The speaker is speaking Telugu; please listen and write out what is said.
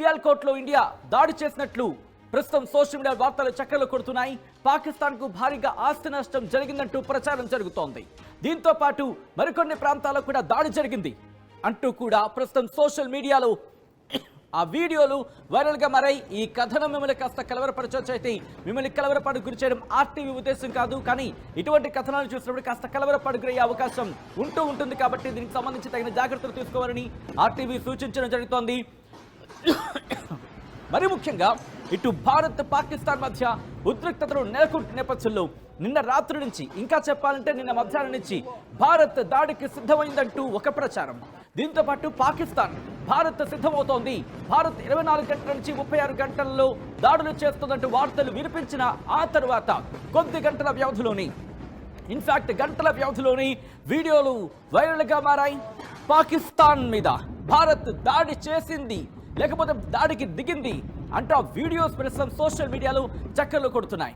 సియాల్కోట్లో ఇండియా దాడి చేసినట్లు ప్రస్తుతం సోషల్ మీడియా వార్తలు చక్కర్లు కొడుతున్నాయి. పాకిస్తాన్కు భారీగా ఆస్తి నష్టం జరిగిందంటూ ప్రచారం జరుగుతోంది. దీంతో పాటు మరికొన్ని ప్రాంతాల్లో కూడా దాడి జరిగింది అంటూ కూడా ప్రస్తుతం సోషల్ మీడియాలో ఆ వీడియోలు వైరల్గా మారాయి. ఈ కథనం మిమ్మల్ని కాస్త కలవరపరచవచ్చు. అయితే మిమ్మల్ని కలవరపడు గురి చేయడం ఆర్టీవీ ఉద్దేశం కాదు, కానీ ఇటువంటి కథనాలు చూసినప్పుడు కాస్త కలవరపడు గురయ్యే అవకాశం ఉంటుంది. కాబట్టి దీనికి సంబంధించి తగిన జాగ్రత్తలు తీసుకోవాలని ఆర్టీవీ సూచించడం జరుగుతోంది. మరి ముఖ్యంగా ఇటు భారత్ పాకిస్తాన్ మధ్య ఉద్రిక్తతలు నెలకొంటున్న నేపథ్యంలో నిన్న రాత్రి నుంచి, ఇంకా చెప్పాలంటే నిన్న మధ్యాహ్నం నుంచి భారత్ దాడికి సిద్ధమైందంటూ ఒక ప్రచారం. దీంతో పాటు పాకిస్తాన్ భారత్ సిద్ధమవుతోంది, భారత్ 24 గంటల నుంచి 36 గంటల్లో దాడులు చేస్తుందంటూ వార్తలు వినిపించిన ఆ తరువాత కొద్ది గంటల వ్యవధిలోని, ఇన్ఫాక్ట్ గంటల వ్యవధిలోని వీడియోలు వైరల్గా మారాయి. పాకిస్తాన్ మీద భారత్ దాడి చేసింది లేకపోతే దాడికి దిగింది అంటూ ఆ వీడియోస్ ప్రస్తుతం సోషల్ మీడియాలో చక్కర్లు కొడుతున్నాయి.